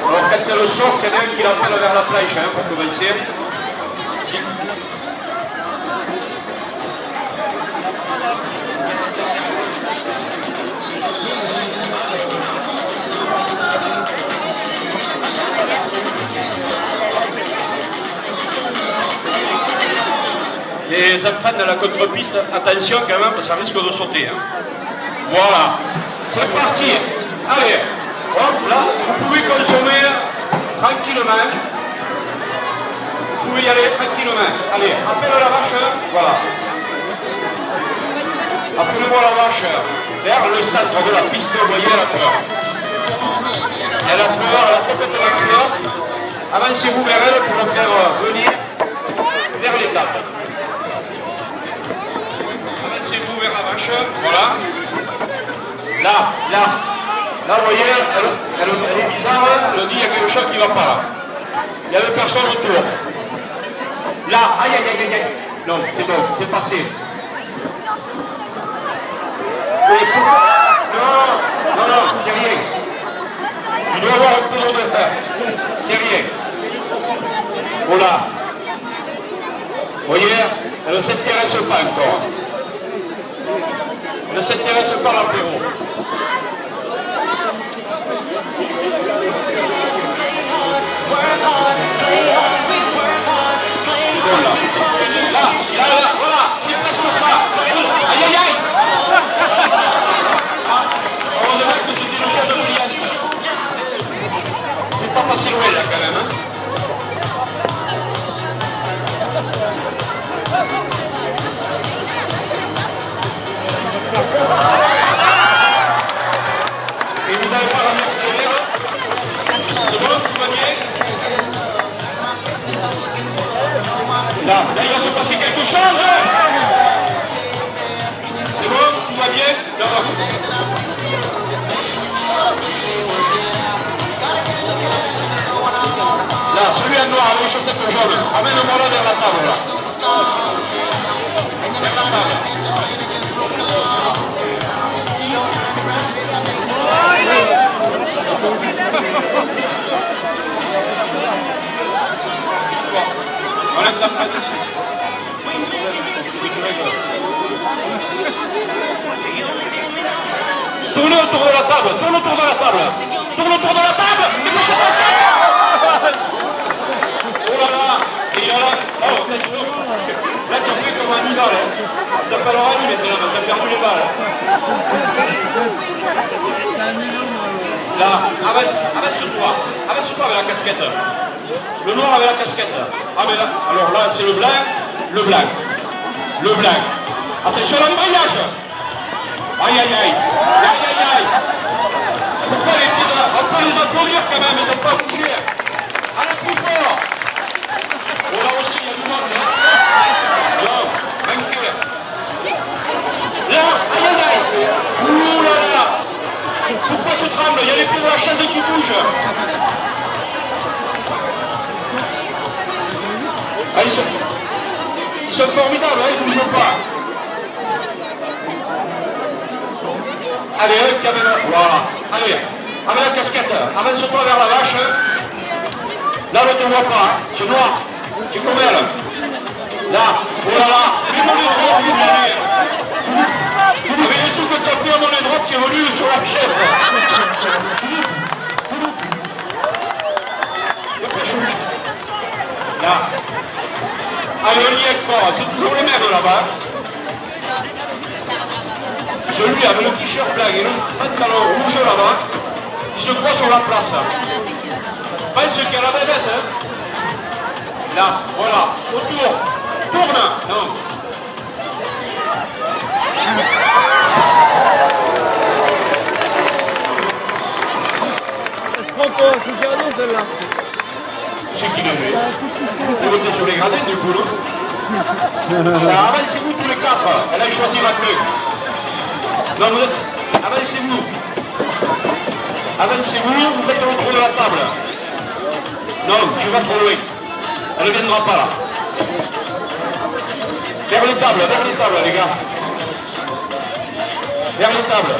Alors quand elle sort, il y en a un qui l'appelle vers la planche hein, pour commencer. Les enfants de la contre-piste, attention quand même, ça risque de sauter. Hein. Voilà, c'est parti. Allez, hop là, vous pouvez consommer tranquillement. Vous pouvez y aller tranquillement. Allez, appelle la vache, voilà. Appelez-moi la vache vers le centre de la piste, vous voyez, elle a peur. Elle a peur, elle a complètement peur. Avancez-vous vers elle pour la faire venir vers l'étape. Avancez-vous vers la vache, voilà. Là, vous voyez, elle est bizarre, elle dit il y a quelque chose qui ne va pas là. Il n'y avait personne autour. Là, aïe. Non, c'est bon, c'est passé. Non, c'est rien. Tu dois avoir un peu de faire. C'est rien. Voilà. Vous voyez, elle ne s'intéresse pas encore. Elle ne s'intéresse pas à l'apéro. Là, voilà, c'est presque ça. Aïe. Heureusement que c'était le chef de brillante. C'est pas passé loin là quand même. Hein. Et vous n'avez pas ramassé les lèvres. C'est bon, tout va bien. Là, il va se passer quelque chose. C'est bon, tout va bien. Là, celui en noir avec les chaussettes jaunes, amène-moi là vers la table. Là. Vers la table. On est d'après. Tournez autour de la table, tourne autour de la table. Tourne autour de la table. Mais qu'est-ce qui se passe? Oh là là. Et là, oh, c'est chaud. Là, tu as fait comme un idole. Tu n'as pas le rallye maintenant, tu as perdu les balles. Là, avance-toi avec la casquette. Le noir avec la casquette. Ah mais là, alors là, c'est le blanc. Attention à l'embrayage. Aïe. Pourquoi les petits là? On peut les applaudir quand même, ils n'ont pas bougé. Allez, plus fort. Oh là aussi, il y a du monde. Non, manqué. Là, aïe. Ouh là. Pourquoi tu trembles? Il y a les pieds de la chaise qui bougent. Ah, ils sont formidables, hein, ils ne bougent pas. Allez, caméra, voilà. Allez, avec la casquette, avance-toi vers la vache. Là, on ne te voit pas, hein. C'est noir. Tu es comme elle. Là, voilà. Avec les sous que tu as pris à mon droite, tu es venu sur la chaise. Là. Allez, on y est fort, c'est toujours les mêmes là-bas. Celui avec le t-shirt blanc et le pantalon rouge là-bas, il se croit sur la place. Pense qu'il y a la bébête. Hein. Là, voilà, autour. Tourne. Non. Elle se prend pas, je vais garder celle-là. C'est qui le met. Vous êtes sur les gradins du coup, non? Avancez-vous tous les quatre. Elle a choisi la clé. Non, vous êtes... Avancez-vous. Avancez-vous, vous faites le tour de la table. Non, tu vas trop loin. Elle ne viendra pas là. Vers les tables, les gars. Vers les tables.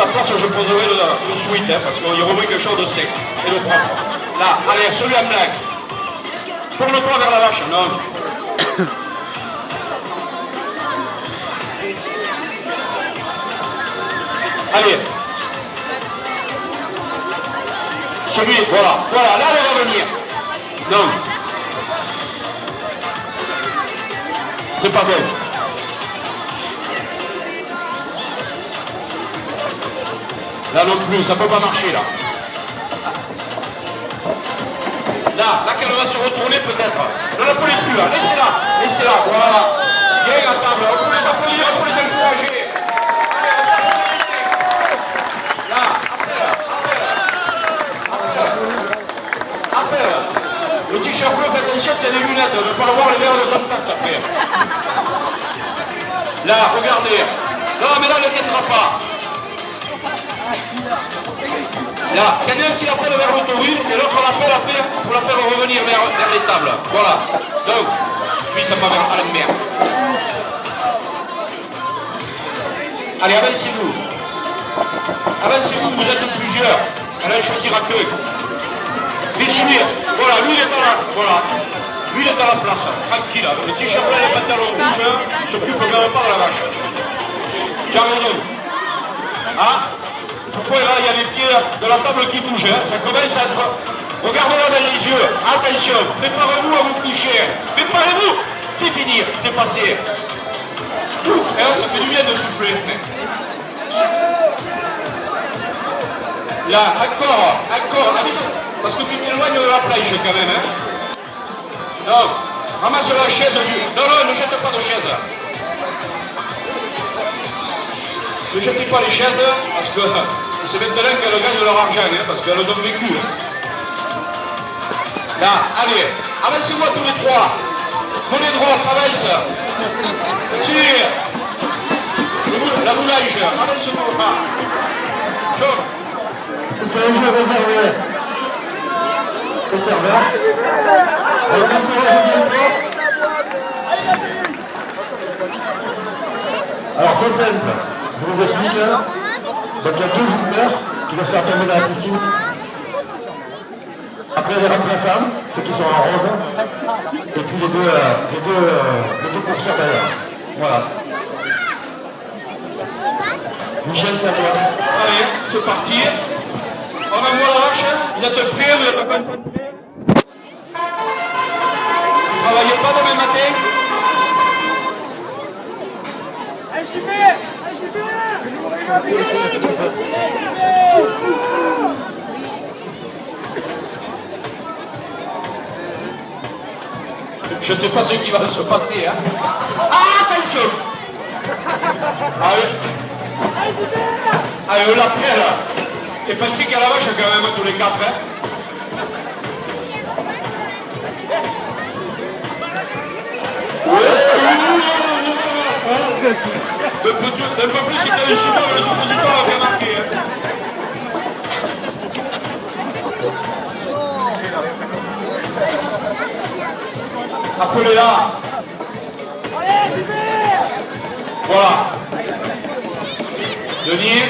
ta place, je poserai le sweat, hein, parce qu'il y aurait quelque chose de sec et de propre. Là, allez, celui en blague. Tourne-toi vers la vache, non. Allez. Celui, voilà, voilà, là, il va venir. Non. C'est pas bon. Là non plus, ça peut pas marcher, là. Là qu'elle va se retourner peut-être. Ne l'appelez plus, là. Laissez-la, voilà. Viens à table, on peut les applaudir, on peut les encourager. Là, après. Le t-shirt bleu, faites attention, il y a des lunettes, ne pas avoir les verres de contact après. Là, regardez. Non, mais là, ne viendra pas. Là, il y en a un qui l'appelle vers l'autoroute et l'autre l'appelle pour la faire revenir vers les tables. Voilà. Donc, lui, ça va vers à la mer. Allez, avancez-vous. Avancez-vous, vous êtes plusieurs. Elle en choisira que. Les suivre. Voilà, lui, il est à la, voilà. Lui, il est à la place. Tranquille. Le t-shirt blanc et les pantalons rouges, il s'occupe même pas de la vache. Tu as raison. Ah? Pourquoi là, il y a les pieds de la table qui bougent, hein. Ça commence à être... Regardez-la dans les yeux, attention, préparez-vous à vous coucher. Préparez-vous, c'est fini, c'est passé. Ouf, hein, ça fait du bien de souffler. Là, encore, parce que tu t'éloignes de la plage quand même, hein. Non, ramasse la chaise du... Non, ne jette pas de chaise. Ne jetez pas les chaises, parce que c'est maintenant qu'elles gagnent leur argent, hein, parce qu'elles ont vécu. Hein. Là, allez, avancez-moi tous les trois. Prenez droit, avance. Tire. La boulage, avance-moi. C'est un jeu réservé au serveur. Alors c'est simple. Je vous explique. Donc il y a deux joueurs qui vont se faire tomber dans la piscine. Après les remplaçants, ceux qui sont en rose. Et puis les deux courseurs derrière. Voilà. Michel, c'est à toi. Allez, c'est parti. On envoie la vache. Vous êtes prêts, vous êtes concentrés. Vous travaillez pas demain matin. Je ne sais pas ce qui va se passer. Hein. Ah, attention. Allez, on l'appelle. Et pensez qu'à la vache, quand même, tous les quatre. Hein. Un peu plus, c'était le support, le suppositoire l'a fait marquer. Hein. Appelez-la. Voilà. Denis.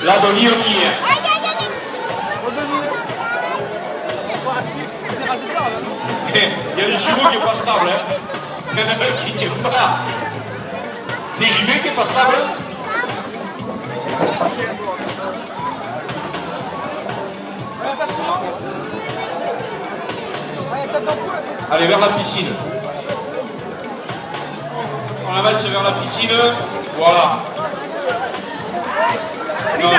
Là, Denis, on y est. Il y a le jumeau qui n'est pas stable. Hein. Qui tient pas. C'est JB qui n'est pas stable. Allez, vers la piscine. On avance vers la piscine. Voilà. Non.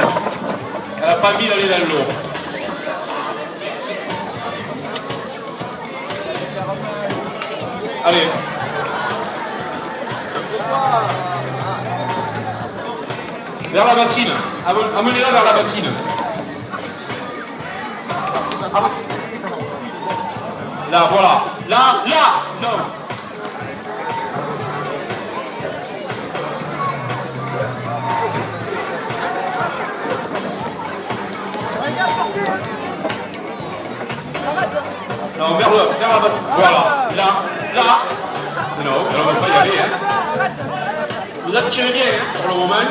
Elle n'a pas envie d'aller dans l'eau. Allez. Vers la bassine. Amenez-la vers la bassine. Là, voilà. Là, non. Non, vers la bassine. Voilà. Là. Non, on ne va pas y aller. Hein. Vous attirez bien hein, pour le moment.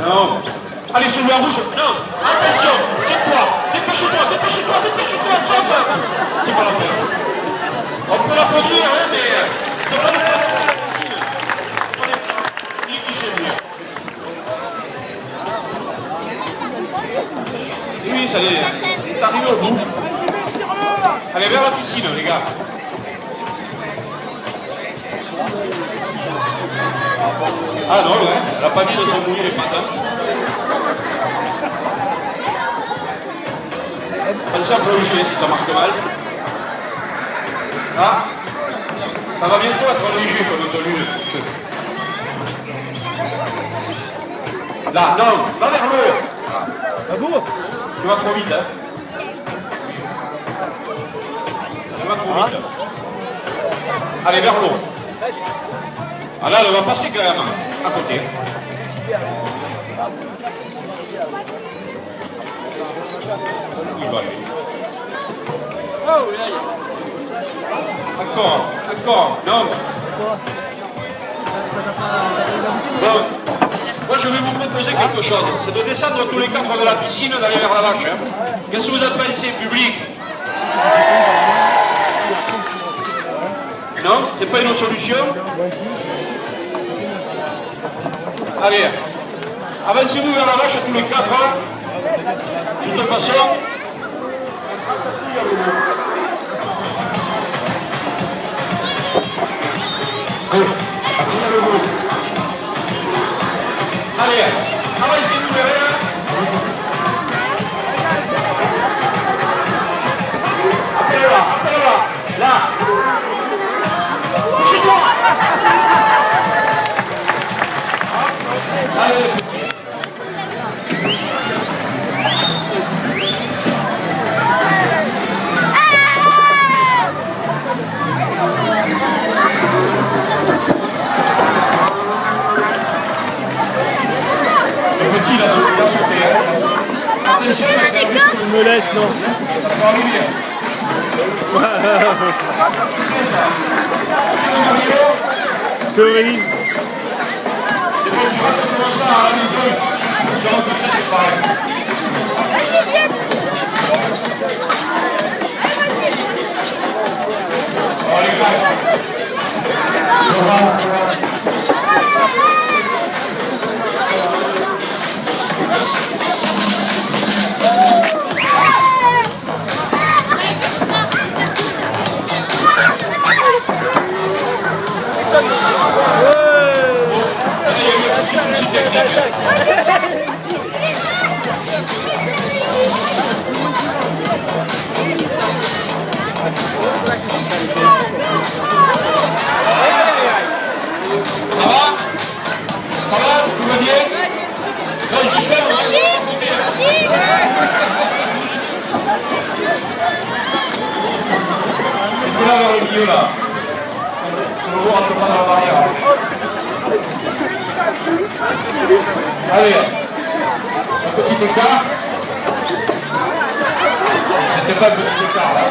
Non. Allez, celui en rouge. Non. Attention. Jette-toi. Dépêche-toi, dépêche-toi, dépêche-toi. Saute. C'est pas la peine. On peut l'applaudir, hein, mais... on va le faire dans la piscine. On est négligé, lui. Oui, ça y est. C'est arrivé au bout. Allez, vers la piscine, les gars. Ah non, ouais, elle n'a pas dit de se mouiller les pattes. Hein. Pensez à plonger si ça marque mal. Ah, ça va bientôt être léger comme tenue. Là, non, va vers le haut. Ah bon? Tu vas trop vite, hein. Tu vas trop vite. Allez, vers l'eau. Ah là, elle va passer quand même, à côté. Il va aller. Encore, encore, non. Bon, moi je vais vous proposer quelque chose, c'est de descendre tous les quatre de la piscine, d'aller vers la vache. Hein. Qu'est-ce que vous en pensez, public? Non, c'est pas une solution. Allez, avancez-vous vers la vache tous les quatre. De toute façon. Allez, avancez-vous derrière. Appelez-la, appelez-la. Là. Chez toi. Allez, les petits. Le petit, il a sauté. Attention, Il me laisse, non? ça va arriver. Sorry. Et bon, tu vas se commencer à la maison. Tu seras peut-être pareil. Oh les gars. Il y a eu un petit souci technique. Ça va? Ça va? Tout va bien? Non, je suis là, on là vers le milieu là. On va voir un peu pas dans la barrière. Allez, un petit écart. C'était pas le petit écart là.